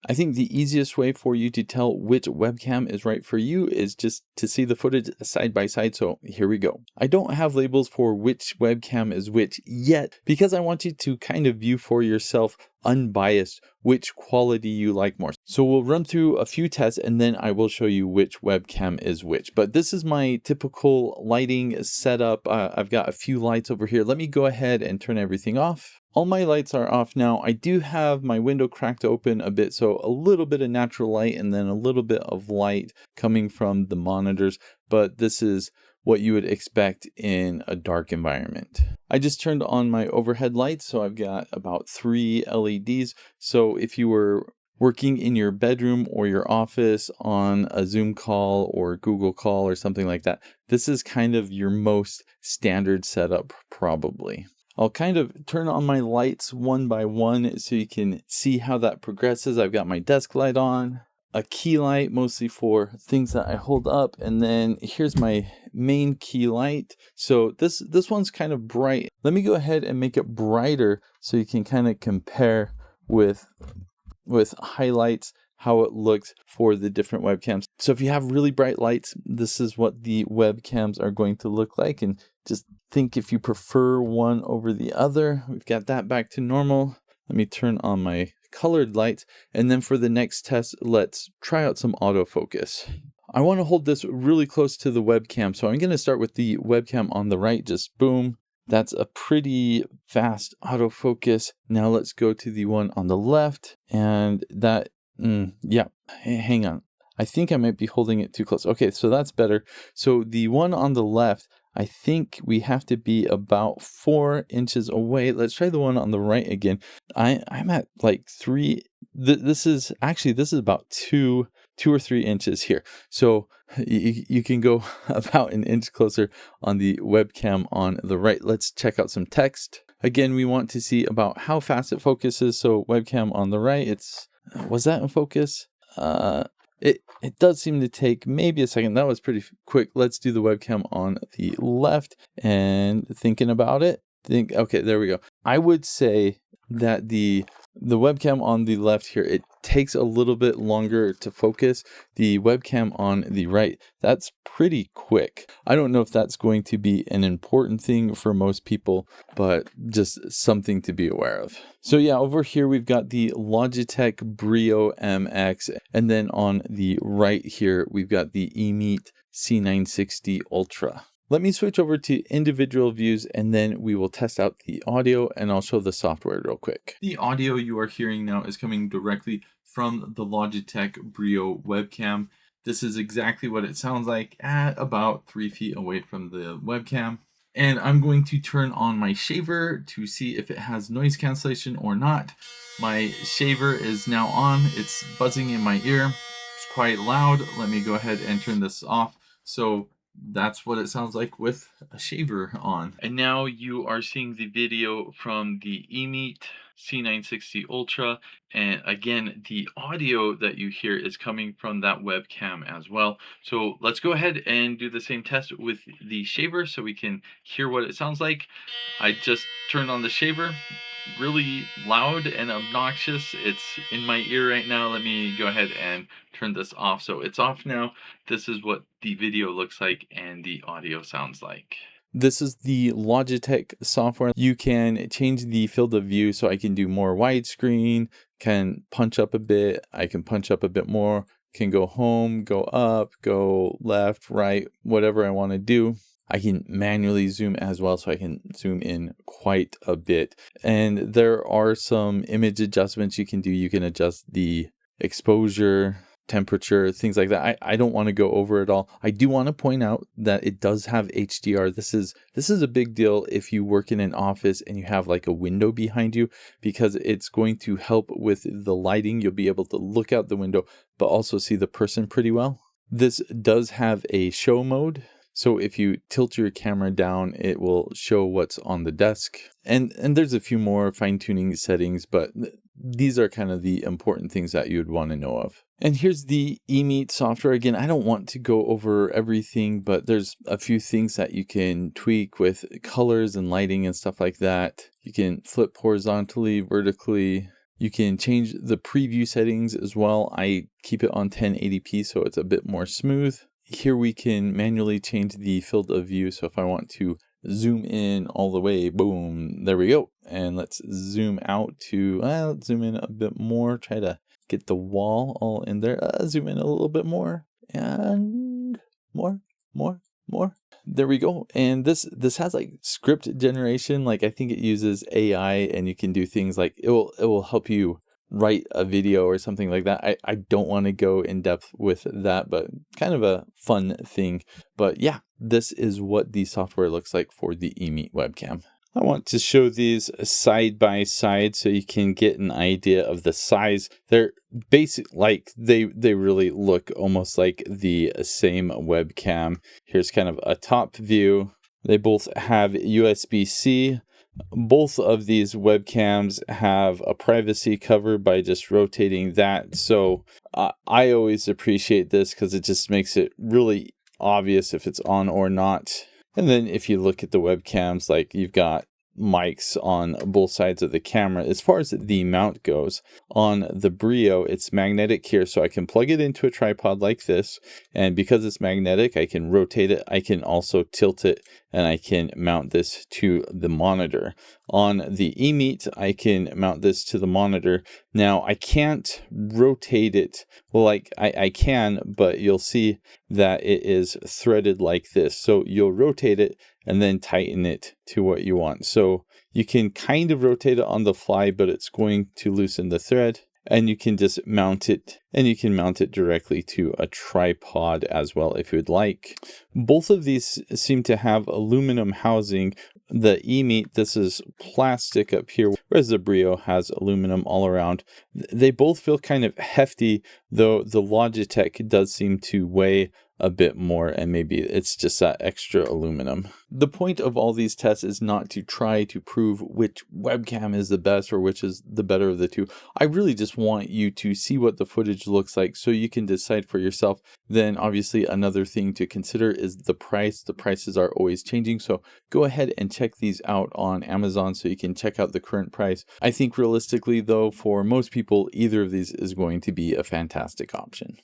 I think the easiest way for you to tell which webcam is right for you is just to see the footage side by side. So here we go. I don't have labels for which webcam is which yet because I want you to kind of view for yourself unbiased which quality you like more. So we'll run through a few tests and then I will show you which webcam is which. But this is my typical lighting setup. I've got a few lights over here. Let me go ahead and turn everything off. All my lights are off now. I do have my window cracked open a bit, so a little bit of natural light and then a little bit of light coming from the monitors, but this is what you would expect in a dark environment. I just turned on my overhead lights, so I've got about 3 LEDs. So if you were working in your bedroom or your office on a Zoom call or Google call or something like that, this is kind of your most standard setup probably. I'll kind of turn on my lights one by one so you can see how that progresses. I've got my desk light on, a key light mostly for things that I hold up, and then here's my main key light. So this one's kind of bright. Let me go ahead and make it brighter so you can kind of compare with highlights how it looks for the different webcams. So if you have really bright lights, this is what the webcams are going to look like, and just think if you prefer one over the other. We've got that back to normal. Let me turn on my colored lights, and then for the next test, let's try out some autofocus. I want to hold this really close to the webcam, so I'm going to start with the webcam on the right. Just boom. That's a pretty fast autofocus. Now let's go to the one on the left, and that yeah, hang on. I think I might be holding it too close. Okay, so that's better. So the one on the left, I think we have to be about 4 inches away. Let's try the one on the right again. I'm at like 3. This is about 2 or 3 inches here. So you can go about an inch closer on the webcam on the right. Let's check out some text. Again, we want to see about how fast it focuses. So webcam on the right, was that in focus? It does seem to take maybe a second. That was pretty quick. Let's do the webcam on the left, and thinking about it, okay, there we go. I would say that the webcam on the left here, it takes a little bit longer to focus. The webcam on the right, that's pretty quick. I don't know if that's going to be an important thing for most people, but just something to be aware of. So yeah, over here we've got the Logitech Brio MX, and then on the right here we've got the EMEET C960 Ultra. Let me switch over to individual views, and then we will test out the audio, and I'll show the software real quick. The audio you are hearing now is coming directly from the Logitech Brio webcam. This is exactly what it sounds like at about 3 feet away from the webcam. And I'm going to turn on my shaver to see if it has noise cancellation or not. My shaver is now on. It's buzzing in my ear. It's quite loud. Let me go ahead and turn this off. So that's what it sounds like with a shaver on. And now you are seeing the video from the EMEET C960 Ultra, and again the audio that you hear is coming from that webcam as well. So let's go ahead and do the same test with the shaver so we can hear what it sounds like. I just turned on the shaver, really loud and obnoxious. It's in my ear right now. Let me go ahead and turn this off. So it's off now. This is what the video looks like and the audio sounds like. This is the Logitech software. You can change the field of view, so I can do more widescreen, can punch up a bit, I can punch up a bit more, can go home, go up, go left, right, whatever I want to do. I can manually zoom as well, so I can zoom in quite a bit. And there are some image adjustments you can do. You can adjust the exposure, temperature, things like that. I don't want to go over it all. I do want to point out that it does have HDR. This is a big deal if you work in an office and you have like a window behind you, because it's going to help with the lighting. You'll be able to look out the window but also see the person pretty well. This does have a show mode. So if you tilt your camera down, it will show what's on the desk. And there's a few more fine-tuning settings, but these are kind of the important things that you would want to know of. And here's the EMEET software. Again, I don't want to go over everything, but there's a few things that you can tweak with colors and lighting and stuff like that. You can flip horizontally, vertically. You can change the preview settings as well. I keep it on 1080p so it's a bit more smooth. Here we can manually change the field of view. So if I want to zoom in all the way, boom, there we go. And let's zoom out to, let's zoom in a bit more, try to get the wall all in there. Zoom in a little bit more and more. There we go. And this has like script generation. Like I think it uses AI, and you can do things like it will help you write a video or something like that. I don't want to go in depth with that, but kind of a fun thing. But yeah, this is what the software looks like for the EMEET webcam. I want to show these side by side so you can get an idea of the size. They're basic, like they really look almost like the same webcam. Here's kind of a top view. They both have USB-C. Both of these webcams have a privacy cover by just rotating that. So I always appreciate this because it just makes it really obvious if it's on or not. And then if you look at the webcams, like you've got mics on both sides of the camera. As far as the mount goes, on the Brio, it's magnetic here, so I can plug it into a tripod like this. And because it's magnetic, I can rotate it. I can also tilt it, and I can mount this to the monitor. On the EMEET, I can mount this to the monitor. Now, I can't rotate it. Well, like I can, but you'll see that it is threaded like this. So you'll rotate it and then tighten it to what you want. So you can kind of rotate it on the fly, but it's going to loosen the thread. And you can just mount it, and you can mount it directly to a tripod as well if you'd like. Both of these seem to have aluminum housing. The EMEET, this is plastic up here, whereas the Brio has aluminum all around. They both feel kind of hefty, though the Logitech does seem to weigh a bit more, and maybe it's just that extra aluminum. The point of all these tests is not to try to prove which webcam is the best or which is the better of the two. I really just want you to see what the footage looks like so you can decide for yourself. Then obviously another thing to consider is the price. The prices are always changing, so go ahead and check these out on Amazon so you can check out the current price. I think realistically though, for most people, either of these is going to be a fantastic option.